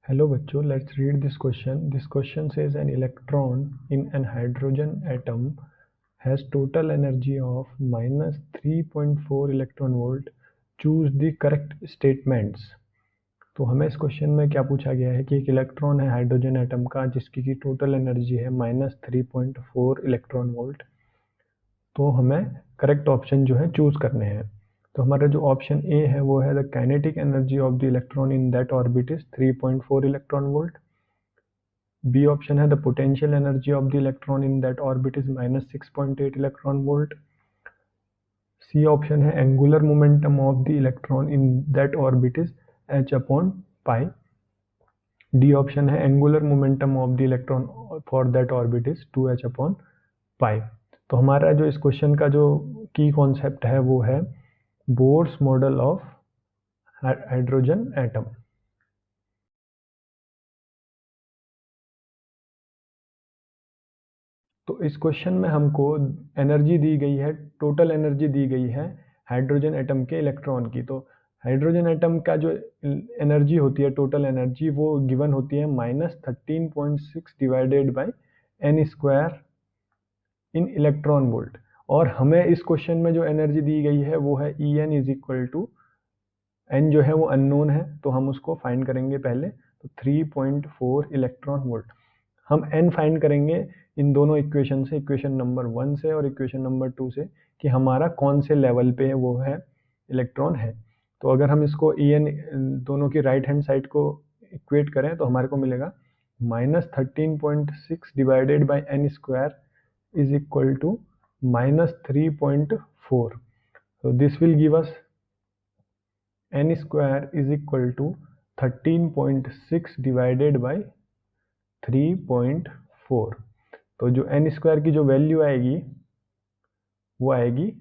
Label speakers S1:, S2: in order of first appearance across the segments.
S1: Hello बच्चों, let's read this question. This question says an electron in an hydrogen atom has total energy of minus 3.4 electron volt. Choose the correct statements. तो हमें इस question में क्या पूछा गया है कि एक इलेक्ट्रॉन है हाइड्रोजन एटम का जिसकी की टोटल एनर्जी है -3.4 इलेक्ट्रॉन वोल्ट। तो हमें करेक्ट ऑप्शन जो है चूज करने हैं। तो हमारा जो ऑप्शन ए है वो है the kinetic energy of the electron in that orbit is 3.4 electron volt. B option है the potential energy of the electron in that orbit is -6.8 electron volt. C option है angular momentum of the electron in that orbit is h/π। D option है angular momentum of the electron for that orbit is 2h/π। तो हमारा जो इस question का जो की concept है वो है Bohr's model of hydrogen atom. तो इस क्वेश्चन में हमको एनर्जी दी गई है, टोटल एनर्जी दी गई है हाइड्रोजन एटम के इलेक्ट्रॉन की। तो हाइड्रोजन एटम का जो एनर्जी होती है, टोटल एनर्जी, वो गिवन होती है -13.6 divided by n square in electron volt. और हमें इस क्वेश्चन में जो एनर्जी दी गई है वो है En is equal to n जो है वो अननोन है, तो हम उसको फाइंड करेंगे पहले। तो 3.4 इलेक्ट्रॉन वोल्ट हम n फाइंड करेंगे इन दोनों इक्वेशन से, इक्वेशन नंबर 1 से और इक्वेशन नंबर 2 से, कि हमारा कौन से लेवल पे वो है इलेक्ट्रॉन है। तो अगर हम इसको En दोनों की राइट हैंड साइड को इक्वेट करें तो हमारे को मिलेगा -13.6 divided by n square is equal to -3.4. So this will give us n square is equal to 13.6 divided by 3.4। तो जो n स्क्वायर की जो वैल्यू आएगी वो आएगी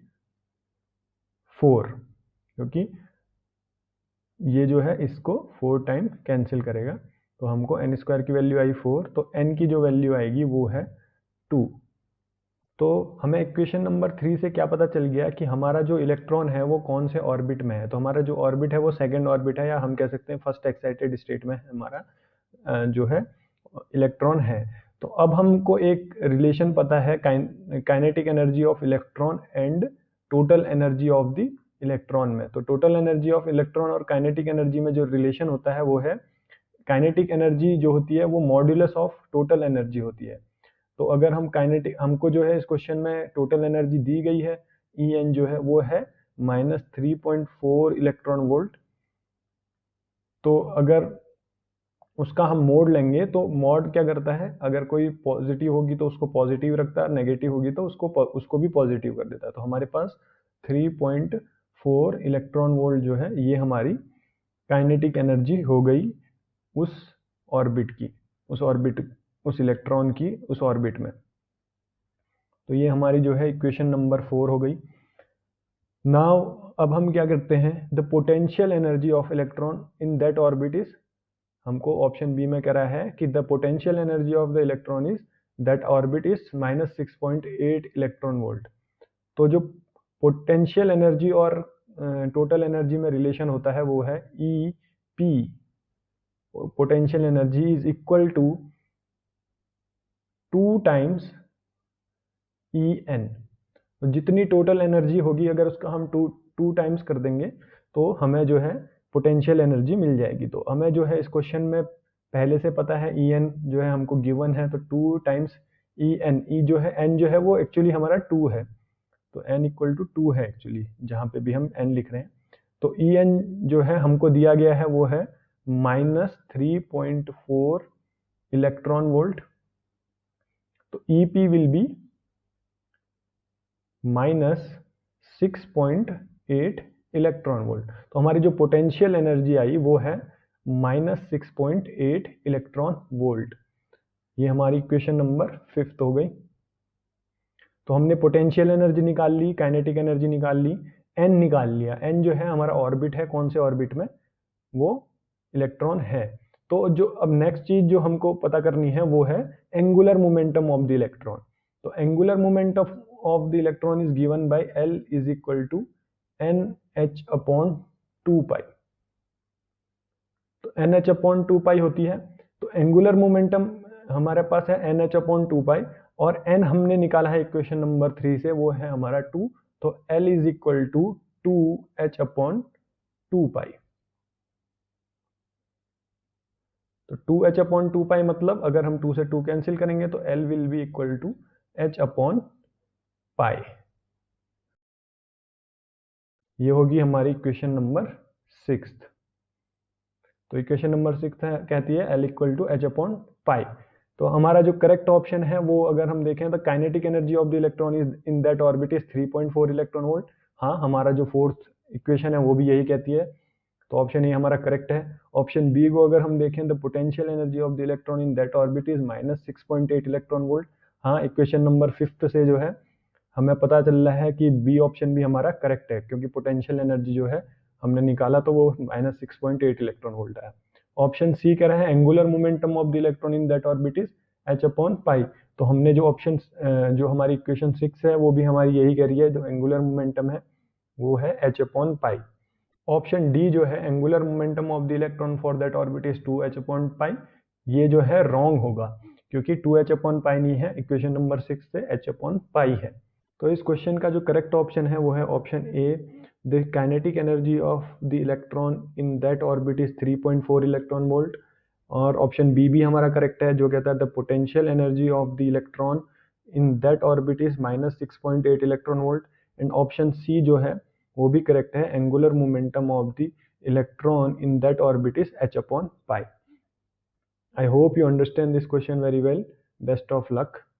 S1: 4, क्योंकि ये जो है इसको 4 टाइम कैंसिल करेगा। तो हमको n स्क्वायर की वैल्यू आई 4, तो n की जो वैल्यू आएगी वो है 2। तो हमें इक्वेशन नंबर 3 से क्या पता चल गया कि हमारा जो इलेक्ट्रॉन है वो कौन से ऑर्बिट में है। तो हमारा जो ऑर्बिट है वो सेकंड ऑर्बिट है, या हम कह सकते हैं फर्स्ट एक्साइटेड स्टेट में हमारा जो है इलेक्ट्रॉन है। तो अब हमको एक रिलेशन पता है kinetic energy of electron and total energy of the electron में। तो टोटल एनर्जी ऑफ इलेक्ट्रॉन और काइनेटिक एनर्जी में जो रिलेशन होता है वो है, काइनेटिक एनर्जी जो होती है वो मॉड्यूलस ऑफ टोटल एनर्जी होती है। तो अगर हम काइनेटिक, हमको जो है इस क्वेश्चन में टोटल एनर्जी दी गई है, En जो है वो है -3.4 इलेक्ट्रॉन वोल्ट। तो अगर उसका हम मोड लेंगे तो मोड क्या करता है, अगर कोई पॉजिटिव होगी तो उसको पॉजिटिव रखता है, नेगेटिव होगी तो उसको भी पॉजिटिव कर देता है। तो हमारे पास 3.4 इलेक्ट्रॉन वोल्ट जो है ये हमारी काइनेटिक एनर्जी हो गई उस ऑर्बिट की, उस इलेक्ट्रॉन की उस ऑर्बिट में। तो ये हमारी जो है इक्वेशन नंबर 4 हो गई। नाउ अब हम क्या करते हैं, the potential energy of electron in that orbit is, हमको ऑप्शन बी में कह रहा है कि the potential energy of the electron is that orbit is -6.8 electron volt. तो जो पोटेंशियल एनर्जी और टोटल एनर्जी में रिलेशन होता है वो है E P, potential energy is equal to 2 times E N. तो जितनी टोटल एनर्जी होगी अगर उसका हम टू टाइम्स कर देंगे तो हमें जो है पोटेंशियल एनर्जी मिल जाएगी। तो हमें जो है इस क्वेश्चन में पहले से पता है ई एन जो है हमको गिवन है, तो 2 टाइम्स ई एन, ई जो है एन जो है वो एक्चुअली हमारा 2 है, तो एन इक्वल टू 2 है एक्चुअली, जहाँ पे भी हम एन लिख रहे हैं। तो ई एन जो है हमको दिया गया है वो है -3.4 इलेक्ट्रॉन वोल्ट। तो E P will be -6.8 electron volt. तो हमारी जो पोटेंशियल एनर्जी आई वो है -6.8 इलेक्ट्रॉन वोल्ट। ये हमारी इक्वेशन नंबर 5 हो गई। तो हमने पोटेंशियल एनर्जी निकाल ली, काइनेटिक एनर्जी निकाल ली, एन निकाल लिया। एन जो है हमारा ऑर्बिट है, कौन से ऑर्बिट में वो इलेक्ट्रॉन है। तो जो अब नेक्स्ट चीज जो हमको पता करनी है वो है angular momentum of the electron. तो angular momentum of the electron is given by L is equal to NH upon 2 pi। तो एन एच अपॉन टू पाई होती है। तो एंगुलर मोमेंटम हमारे पास है एन एच अपॉन टू पाई, और एन हमने निकाला है इक्वेशन नंबर 3 से, वो है हमारा 2। तो L is equal to 2h upon 2 pi. तो 2h अपॉन 2 पाई मतलब अगर हम 2 से 2 कैंसिल करेंगे तो L will be equal to h upon pi. ये होगी हमारी इक्वेशन नंबर 6। तो इक्वेशन नंबर 6 कहती है L equal to h upon pi. तो हमारा जो करेक्ट ऑप्शन है वो अगर हम देखें तो kinetic energy of the electron is in that orbit is 3.4 electron volt. हाँ, हमारा जो फोर्थ इक्वेशन है वो भी यही कहती है। तो ऑप्शन ए हमारा करेक्ट है। ऑप्शन बी को अगर हम देखें, the potential energy of the electron in that orbit is -6.8 electron volt. हाँ, इक्वेशन नंबर 5 से जो है हमें पता चल रहा है कि बी ऑप्शन भी हमारा करेक्ट है, क्योंकि पोटेंशियल एनर्जी जो है हमने निकाला तो वो -6.8 इलेक्ट्रॉन वोल्ट है। ऑप्शन सी कह रहा है angular momentum of the electron in that orbit is h upon pi. तो हमने जो ऑप्शन जो हमारी इक्वेशन 6 है वो भी हमारी यही कह रही है, जो एंगुलर मोमेंटम है वो है h अपॉन पाई। ऑप्शन डी जो है angular momentum of the electron for that orbit is 2h upon pi, ये जो है रॉन्ग होगा, क्योंकि 2h अपॉन पाई नहीं है, इक्वेशन नंबर 6 से h अपॉन पाई है। तो इस क्वेश्चन का जो करेक्ट ऑप्शन है वो है option A, the kinetic energy of the electron in that orbit is 3.4 electron volt. और ऑप्शन बी भी हमारा करेक्ट है, जो कहता है the potential energy of the electron in that orbit is -6.8 electron volt. And option C जो है वो भी करेक्ट है, angular momentum of the electron in that orbit is h upon pi. I hope you understand this question very well. Best of luck.